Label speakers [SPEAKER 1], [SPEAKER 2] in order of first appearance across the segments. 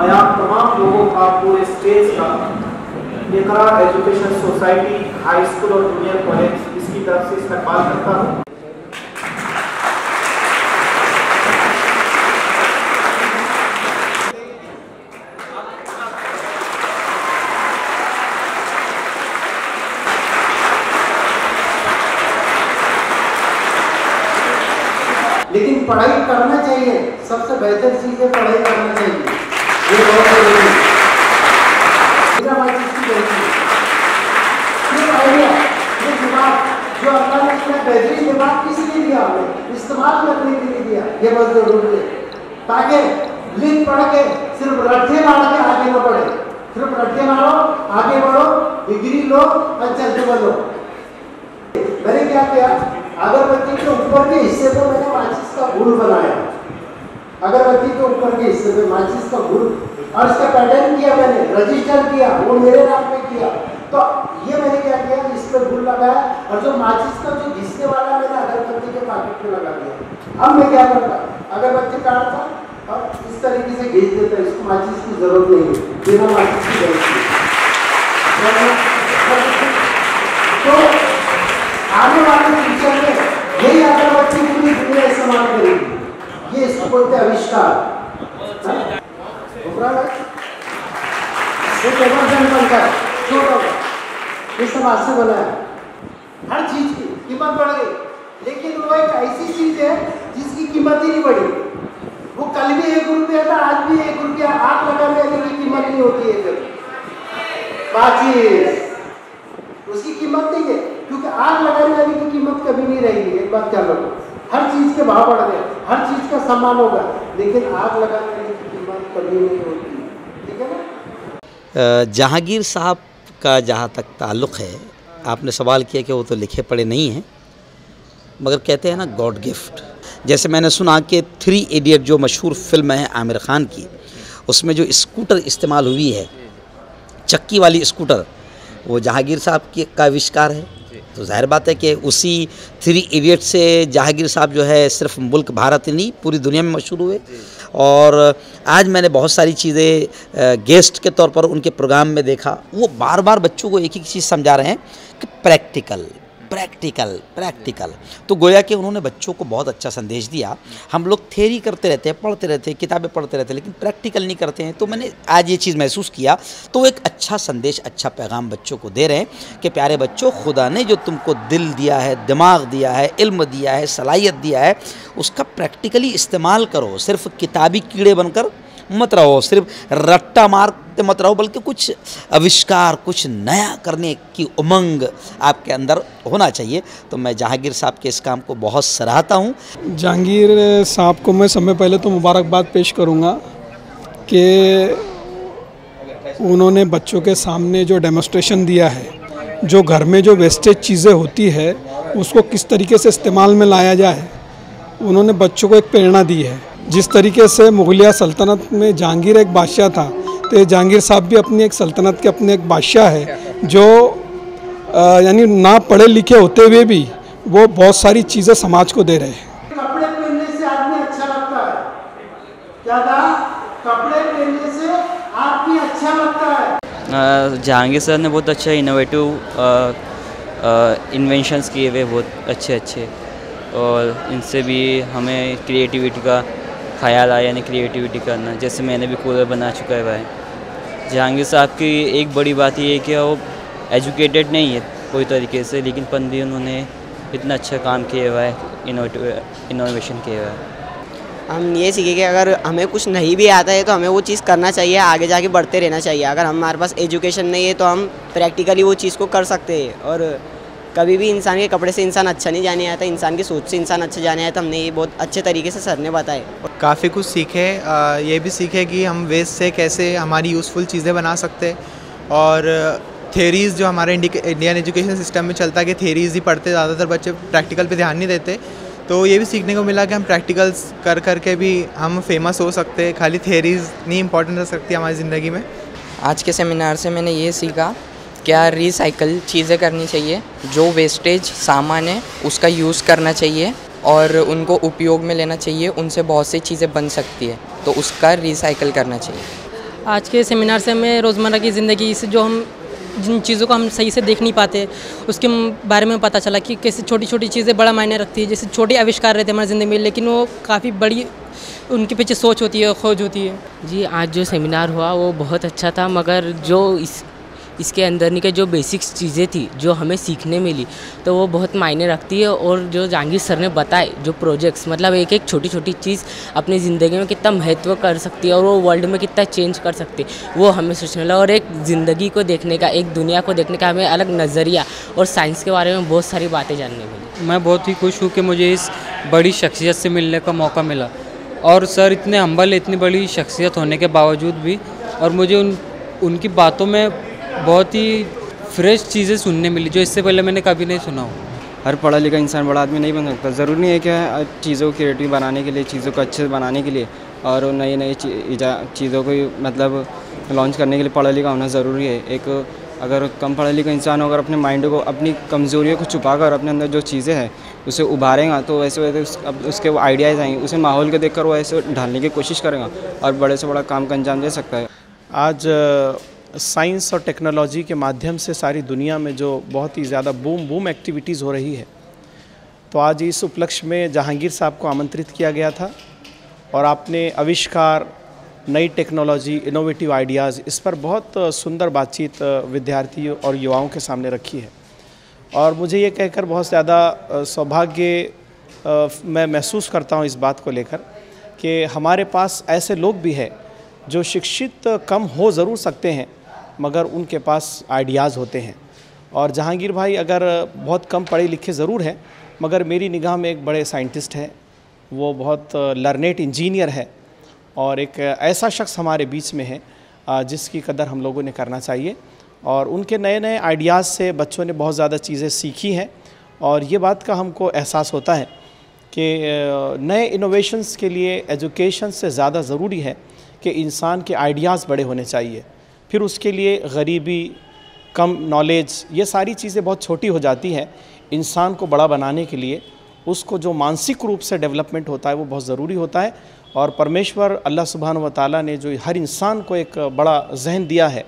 [SPEAKER 1] मैं आप तमाम लोगों का पूरे स्टेज का इकरा एजुकेशन सोसाइटी हाई स्कूल और जूनियर कॉलेज इसकी तरफ से इस्तेमाल करता हूँ। लेकिन पढ़ाई करना चाहिए, सबसे बेहतर चीज़ है पढ़ाई करना चाहिए, ये बहुत जरूरी है। ये दिमाग जो अल्लाह ने इतना बेहतरीन दिमाग किस लिए दिया, हमें इस्तेमाल करने के लिए दिया, ये बहुत जरूरी है, ताकि लिख पढ़ के सिर्फ रट्टे मार के आगे न बढ़े, सिर्फ रट्टे मारो आगे बढ़ो, डिग्री लो और चलते बढ़ो। मैंने क्या किया, अगरबत्ती के ऊपर के हिस्से को मैंने माचिस का गुल बनाया, अगरबत्ती के ऊपर के हिस्से में माचिस का गुल, और इसका पैटर्न किया, मैंने रजिस्टर किया, वो मेरे नाम पे किया। तो ये मैंने क्या किया, इस पर गुल लगाया और जो माचिस का जो घिसने वाला मैंने अगरबत्ती के पैकेट में लगा दिया। अब मैं क्या करता, अगरबत्ती काटता और इस तरीके से घिस देता, इसको माचिस की जरूरत नहीं है, बिना माचिस की जरूरत नहीं। आने वाले फ्यूचर में यही अगरबत्ती पूरी दुनिया इस्तेमाल करेगी, ये इसको बोलते हैं आविष्कार। ये सब हाथ से बना है, हर चीज की कीमत बढ़ गई, लेकिन वो एक ऐसी चीज है जिसकी कीमत ही नहीं बढ़ी। वो कल भी 1 रुपया था, आज भी 1 रुपया, आग लगाने वाले की कीमत नहीं होती है, माचिस उसकी कीमत नहीं है, क्योंकि आग लगाने वाली की कीमत कभी नहीं रहेगी। एक बात ख्याल रखो, हर चीज के भाव बढ़ गए, हर चीज का सम्मान होगा, लेकिन आग लगाने वाली की कीमत कभी नहीं होती, ठीक है ना।
[SPEAKER 2] जहांगीर साहब का जहाँ तक ताल्लुक़ है, आपने सवाल किया कि वो तो लिखे पढ़े नहीं हैं, मगर कहते हैं ना गॉड गिफ्ट। जैसे मैंने सुना कि 3 इडियट जो मशहूर फिल्म है आमिर खान की, उसमें जो स्कूटर इस्तेमाल हुई है, चक्की वाली स्कूटर, वो जहांगीर साहब का आविष्कार है। तो जाहिर बात है कि उसी 3 इडियट से जहांगीर साहब जो है सिर्फ मुल्क भारत ही नहीं पूरी दुनिया में मशहूर हुए। और आज मैंने बहुत सारी चीज़ें गेस्ट के तौर पर उनके प्रोग्राम में देखा, वो बार बार बच्चों को एक ही चीज़ समझा रहे हैं कि प्रैक्टिकल प्रैक्टिकल प्रैक्टिकल। तो गोया कि उन्होंने बच्चों को बहुत अच्छा संदेश दिया। हम लोग थ्योरी करते रहते हैं, पढ़ते रहते हैं, किताबें पढ़ते रहते हैं, लेकिन प्रैक्टिकल नहीं करते हैं। तो मैंने आज ये चीज़ महसूस किया, तो एक अच्छा संदेश, अच्छा पैगाम बच्चों को दे रहे हैं कि प्यारे बच्चों, खुदा ने जो तुमको दिल दिया है, दिमाग दिया है, इल्म दिया है, सलाहियत दिया है, उसका प्रैक्टिकली इस्तेमाल करो। सिर्फ किताबी कीड़े बनकर मत रहो, सिर्फ रट्टा मारते मत रहो, बल्कि कुछ आविष्कार, कुछ नया करने की उमंग आपके अंदर होना चाहिए। तो मैं जहांगीर साहब के इस काम को बहुत सराहता हूँ।
[SPEAKER 3] जहांगीर साहब को मैं समय पहले तो मुबारकबाद पेश करूँगा कि उन्होंने बच्चों के सामने जो डेमोस्ट्रेशन दिया है, जो घर में जो वेस्टेज चीज़ें होती है उसको किस तरीके से इस्तेमाल में लाया जाए, उन्होंने बच्चों को एक प्रेरणा दी है। जिस तरीके से मुगलिया सल्तनत में जहांगीर एक बादशाह था, तो ये जहांगीर साहब भी अपनी एक सल्तनत के अपने एक बादशाह है, जो यानी ना पढ़े लिखे होते हुए भी वो बहुत सारी चीज़ें समाज को दे रहे हैं।
[SPEAKER 1] कपड़े पहनने से आदमी अच्छा लगता है, क्या था, कपड़े पहनने से आदमी अच्छा लगता है।
[SPEAKER 4] जहांगीर सर ने बहुत अच्छा इनोवेटिव इन्वेंशंस किए हुए, बहुत अच्छे, और इनसे भी हमें क्रिएटिविटी का ख्याल आया, यानी क्रिएटिविटी करना। जैसे मैंने भी कूलर बना चुका है भाई। जहांगीर साहब की एक बड़ी बात ये है कि वो एजुकेटेड नहीं है कोई तरीके से, लेकिन पन भी उन्होंने इतना अच्छा काम किया हुआ है, इनोवेशन किया हुआ है।
[SPEAKER 5] हम ये सीखे कि अगर हमें कुछ नहीं भी आता है तो हमें वो चीज़ करना चाहिए, आगे जाके बढ़ते रहना चाहिए। अगर हमारे पास एजुकेशन नहीं है तो हम प्रैक्टिकली वो चीज़ को कर सकते हैं। और कभी भी इंसान के कपड़े से इंसान अच्छा नहीं जाने आता, इंसान की सोच से इंसान अच्छा जाने आया। तो हमने ये बहुत अच्छे तरीके से सर ने बताए।
[SPEAKER 6] काफ़ी कुछ सीखे, ये भी सीखे कि हम वेस्ट से कैसे हमारी यूज़फुल चीज़ें बना सकते। और थेरीज़ जो हमारे इंडियन एजुकेशन सिस्टम में चलता है कि थेरीज़ ही पढ़ते, ज़्यादातर बच्चे प्रैक्टिकल पे ध्यान नहीं देते। तो ये भी सीखने को मिला कि हम प्रैक्टिकल्स कर के भी हम फेमस हो सकते हैं, खाली थेरीज़ नहीं इंपॉर्टेंट रह सकती हमारी ज़िंदगी में।
[SPEAKER 7] आज के सेमिनार से मैंने ये सीखा क्या रिसाइकल चीज़ें करनी चाहिए, जो वेस्टेज सामान है उसका यूज़ करना चाहिए और उनको उपयोग में लेना चाहिए। उनसे बहुत सी चीज़ें बन सकती है, तो उसका रिसाइकल करना चाहिए।
[SPEAKER 8] आज के सेमिनार से हमें रोज़मर्रा की ज़िंदगी से जो हम जिन चीज़ों को हम सही से देख नहीं पाते उसके बारे में पता चला कि कैसे छोटी छोटी चीज़ें बड़ा मायने रखती है। जैसे छोटे आविष्कार रहते हैं हमारी ज़िंदगी में, लेकिन वो काफ़ी बड़ी उनके पीछे सोच होती है, खोज होती है।
[SPEAKER 9] जी, आज जो सेमिनार हुआ वो बहुत अच्छा था, मगर जो इसके अंदर के जो बेसिक्स चीज़ें थी जो हमें सीखने मिली तो वो बहुत मायने रखती है। और जो जहांगीर सर ने बताए जो प्रोजेक्ट्स, मतलब एक एक छोटी छोटी चीज़ अपनी ज़िंदगी में कितना महत्व कर सकती है और वो वर्ल्ड में कितना चेंज कर सकती है, वो हमें सोचने लगा। और एक ज़िंदगी को देखने का, एक दुनिया को देखने का हमें अलग नज़रिया और साइंस के बारे में बहुत सारी बातें जानने मिली।
[SPEAKER 10] मैं बहुत ही खुश हूँ कि मुझे इस बड़ी शख्सियत से मिलने का मौका मिला, और सर इतने हम्बल, इतनी बड़ी शख्सियत होने के बावजूद भी, और मुझे उनकी बातों में बहुत ही फ्रेश चीज़ें सुनने मिली जो इससे पहले मैंने कभी नहीं सुना हो।
[SPEAKER 11] हर पढ़ा लिखा इंसान बड़ा आदमी नहीं बन सकता। ज़रूरी नहीं है कि चीज़ों को क्रिएटिव बनाने के लिए, चीज़ों को अच्छे से बनाने के लिए और नई नई चीज़ों को मतलब लॉन्च करने के लिए पढ़ा लिखा होना ज़रूरी है। एक अगर कम पढ़ा लिखा इंसान हो, अगर अपने माइंड को, अपनी कमज़ोरियों को छुपा कर अपने अंदर जो चीज़ें हैं उसे उभारेगा तो वैसे वैसे उसके वो आइडियाज़ आएंगे, उसे माहौल को देखकर वो ऐसे ढालने की कोशिश करेगा और बड़े से बड़ा काम का अंजाम दे सकता है।
[SPEAKER 12] आज साइंस और टेक्नोलॉजी के माध्यम से सारी दुनिया में जो बहुत ही ज़्यादा बूम एक्टिविटीज़ हो रही है, तो आज इस उपलक्ष्य में जहांगीर साहब को आमंत्रित किया गया था और आपने आविष्कार, नई टेक्नोलॉजी, इनोवेटिव आइडियाज़, इस पर बहुत सुंदर बातचीत विद्यार्थियों और युवाओं के सामने रखी है। और मुझे ये कहकर बहुत ज़्यादा सौभाग्य मैं महसूस करता हूँ इस बात को लेकर कि हमारे पास ऐसे लोग भी हैं जो शिक्षित कम हो ज़रूर सकते हैं मगर उनके पास आइडियाज़ होते हैं। और जहांगीर भाई अगर बहुत कम पढ़े लिखे ज़रूर हैं मगर मेरी निगाह में एक बड़े साइंटिस्ट हैं, वो बहुत लर्नेट इंजीनियर है और एक ऐसा शख्स हमारे बीच में है जिसकी कदर हम लोगों ने करना चाहिए। और उनके नए नए आइडियाज़ से बच्चों ने बहुत ज़्यादा चीज़ें सीखी हैं और ये बात का हमको एहसास होता है कि नए इनोवेशंस के लिए एजुकेशन से ज़्यादा ज़रूरी है कि इंसान के आइडियाज़ बड़े होने चाहिए। फिर उसके लिए गरीबी, कम नॉलेज, ये सारी चीज़ें बहुत छोटी हो जाती हैं। इंसान को बड़ा बनाने के लिए उसको जो मानसिक रूप से डेवलपमेंट होता है वो बहुत ज़रूरी होता है। और परमेश्वर अल्लाह सुब्हानहू व तआला ने जो हर इंसान को एक बड़ा जहन दिया है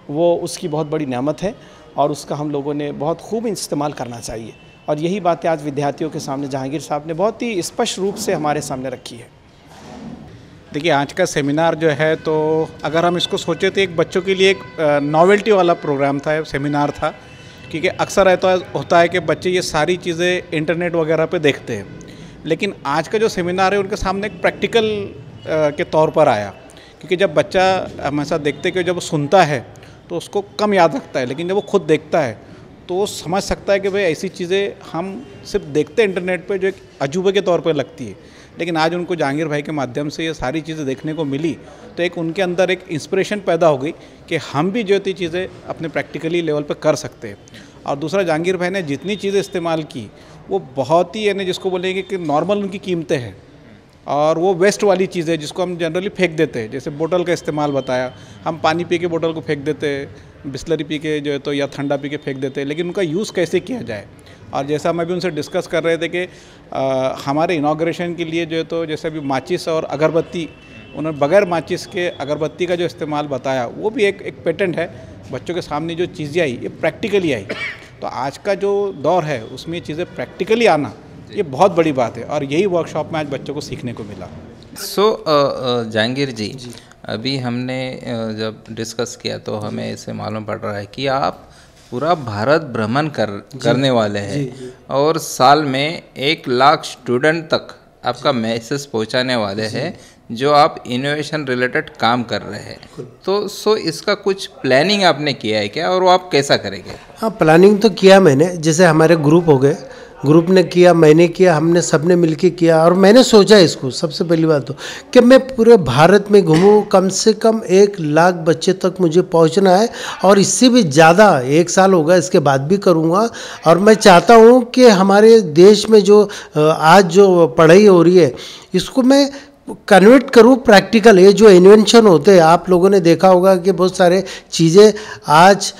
[SPEAKER 12] वो उसकी बहुत बड़ी नेमत है और उसका हम लोगों ने बहुत खूब इस्तेमाल करना चाहिए। और यही बातें आज विद्यार्थियों के सामने जहांगीर साहब ने बहुत ही स्पष्ट रूप से हमारे सामने रखी है।
[SPEAKER 13] देखिए, आज का सेमिनार जो है तो अगर हम इसको सोचे तो एक बच्चों के लिए एक नॉवेल्टी वाला प्रोग्राम था, सेमिनार था, क्योंकि अक्सर होता है कि बच्चे ये सारी चीज़ें इंटरनेट वगैरह पे देखते हैं, लेकिन आज का जो सेमिनार है उनके सामने एक प्रैक्टिकल के तौर पर आया। क्योंकि जब बच्चा हमेशा देखते कि जब वो सुनता है तो उसको कम याद रखता है, लेकिन जब वो खुद देखता है तो वो समझ सकता है कि भाई ऐसी चीज़ें हम सिर्फ देखते हैं इंटरनेट पे जो एक अजूबे के तौर पर लगती है, लेकिन आज उनको जहांगीर भाई के माध्यम से ये सारी चीज़ें देखने को मिली तो एक उनके अंदर एक इंस्पिरेशन पैदा हो गई कि हम भी जो थी चीज़ें अपने प्रैक्टिकली लेवल पर कर सकते हैं। और दूसरा, जहांगीर भाई ने जितनी चीज़ें इस्तेमाल की वो बहुत ही, यानी जिसको बोलेंगे कि नॉर्मल उनकी कीमतें हैं और वो वेस्ट वाली चीज़ें जिसको हम जनरली फेंक देते हैं, जैसे बोतल का इस्तेमाल बताया, हम पानी पी के बोतल को फेंक देते हैं, बिस्लरी पी के जो है तो या ठंडा पी के फेंक देते हैं, लेकिन उनका यूज़ कैसे किया जाए। और जैसा हम अभी उनसे डिस्कस कर रहे थे कि हमारे इनाग्रेशन के लिए जो है तो जैसे अभी माचिस और अगरबत्ती, उन्होंने बगैर माचिस के अगरबत्ती का जो इस्तेमाल बताया वो भी एक पेटेंट है। बच्चों के सामने जो चीज़ें आई ये प्रैक्टिकली आई, तो आज का जो दौर है उसमें ये चीज़ें प्रैक्टिकली आना ये बहुत बड़ी बात है और यही वर्कशॉप में आज बच्चों को सीखने को मिला।
[SPEAKER 14] जहांगीर जी, अभी हमने जब डिस्कस किया तो हमें इसे मालूम पड़ रहा है कि आप पूरा भारत भ्रमण करने वाले हैं और साल में 1 लाख स्टूडेंट तक आपका मैसेज पहुंचाने वाले हैं जो आप इनोवेशन रिलेटेड काम कर रहे हैं। तो इसका कुछ प्लानिंग आपने किया है क्या और वो आप कैसा करेंगे?
[SPEAKER 1] हाँ, प्लानिंग तो किया मैंने। जैसे हमारे ग्रुप हो गए, ग्रुप ने किया, मैंने किया, हमने सबने मिलके किया और मैंने सोचा इसको, सबसे पहली बात तो कि मैं पूरे भारत में घूमूं, कम से कम 1 लाख बच्चे तक मुझे पहुंचना है और इससे भी ज़्यादा 1 साल होगा, इसके बाद भी करूंगा। और मैं चाहता हूं कि हमारे देश में जो आज जो पढ़ाई हो रही है इसको मैं कन्वर्ट करूँ प्रैक्टिकल। ये जो इन्वेंशन होते हैं, आप लोगों ने देखा होगा कि बहुत सारे चीज़ें आज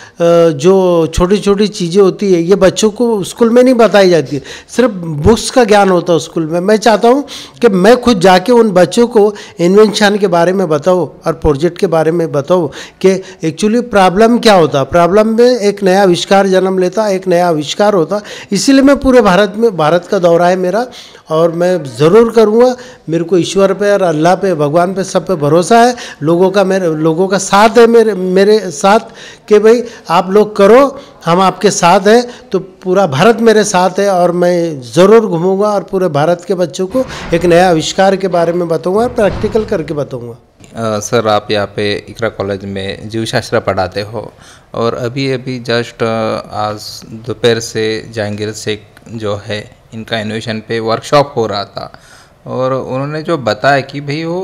[SPEAKER 1] जो छोटी छोटी चीज़ें होती है, ये बच्चों को स्कूल में नहीं बताई जाती, सिर्फ बुक्स का ज्ञान होता है स्कूल में। मैं चाहता हूँ कि मैं खुद जाके उन बच्चों को इन्वेंशन के बारे में बताऊँ और प्रोजेक्ट के बारे में बताऊँ कि एक्चुअली प्रॉब्लम क्या होता है। प्रॉब्लम में एक नया आविष्कार जन्म लेता, एक नया आविष्कार होता। इसीलिए मैं पूरे भारत का दौरा है मेरा, और मैं ज़रूर करूँगा। मेरे को ईश्वर पे और अल्लाह पे, भगवान पे, सब पे भरोसा है। लोगों का साथ है मेरे साथ कि भाई आप लोग करो, हम आपके साथ हैं। तो पूरा भारत मेरे साथ है, और मैं ज़रूर घूमूंगा और पूरे भारत के बच्चों को एक नया आविष्कार के बारे में बताऊंगा और प्रैक्टिकल करके बताऊंगा।
[SPEAKER 14] सर, आप यहाँ पे इकरा कॉलेज में जीवशास्त्र पढ़ाते हो, और अभी जस्ट आज दोपहर से जहांगीर शेख जो है, इनका इनोवेशन पे वर्कशॉप हो रहा था, और उन्होंने जो बताया कि भाई वो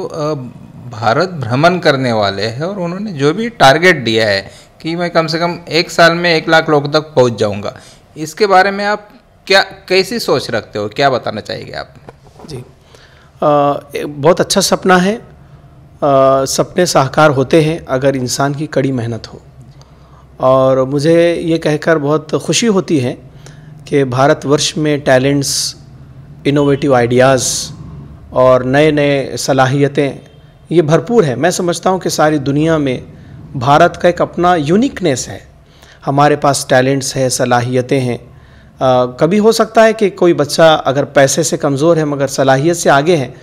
[SPEAKER 14] भारत भ्रमण करने वाले हैं, और उन्होंने जो भी टारगेट दिया है कि मैं कम से कम 1 साल में 1 लाख लोगों तक पहुंच जाऊंगा, इसके बारे में आप कैसी सोच रखते हो, क्या बताना चाहिए आप?
[SPEAKER 12] जी, बहुत अच्छा सपना है। सपने साकार होते हैं अगर इंसान की कड़ी मेहनत हो, और मुझे ये कहकर बहुत खुशी होती है कि भारतवर्ष में टैलेंट्स, इनोवेटिव आइडियाज़ और नए नए सलाहियतें ये भरपूर है। मैं समझता हूँ कि सारी दुनिया में भारत का एक अपना यूनिकनेस है। हमारे पास टैलेंट्स है, सलाहियतें हैं। कभी हो सकता है कि कोई बच्चा अगर पैसे से कमज़ोर है मगर सलाहियत से आगे है,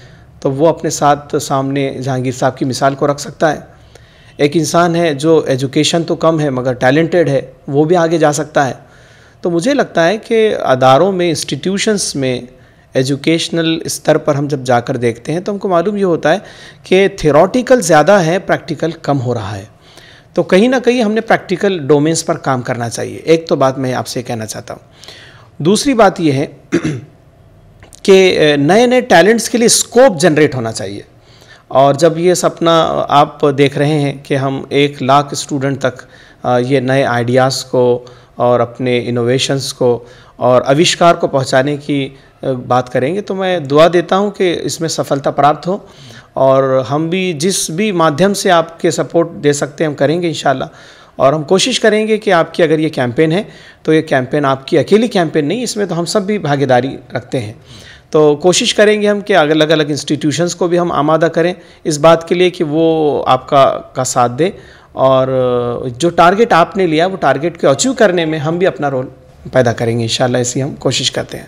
[SPEAKER 12] तो वो अपने साथ सामने जहांगीर साहब की मिसाल को रख सकता है। एक इंसान है जो एजुकेशन तो कम है मगर टैलेंटेड है, वो भी आगे जा सकता है। तो मुझे लगता है कि अदारों में, इंस्टीट्यूशंस में, एजुकेशनल स्तर पर हम जब जाकर देखते हैं तो हमको मालूम ये होता है कि थियोरेटिकल ज़्यादा है, प्रैक्टिकल कम हो रहा है। तो कहीं ना कहीं हमने प्रैक्टिकल डोमेन्स पर काम करना चाहिए। एक तो बात मैं आपसे कहना चाहता हूँ। दूसरी बात ये है कि नए नए टैलेंट्स के लिए स्कोप जनरेट होना चाहिए। और जब ये सपना आप देख रहे हैं कि हम 1 लाख स्टूडेंट तक ये नए आइडियाज़ को और अपने इनोवेशंस को और आविष्कार को पहुंचाने की बात करेंगे, तो मैं दुआ देता हूं कि इसमें सफलता प्राप्त हो, और हम भी जिस भी माध्यम से आपके सपोर्ट दे सकते हैं हम करेंगे इंशाल्लाह। और हम कोशिश करेंगे कि आपकी अगर ये कैंपेन है तो ये कैंपेन आपकी अकेली कैंपेन नहीं, इसमें तो हम सब भी भागीदारी रखते हैं। तो कोशिश करेंगे हम कि अलग अलग इंस्टीट्यूशंस को भी हम आमादा करें इस बात के लिए कि वो आपका साथ दे, और जो टारगेट आपने लिया वो टारगेट को अचीव करने में हम भी अपना रोल पैदा करेंगे इंशाल्लाह। ऐसी हम कोशिश करते हैं।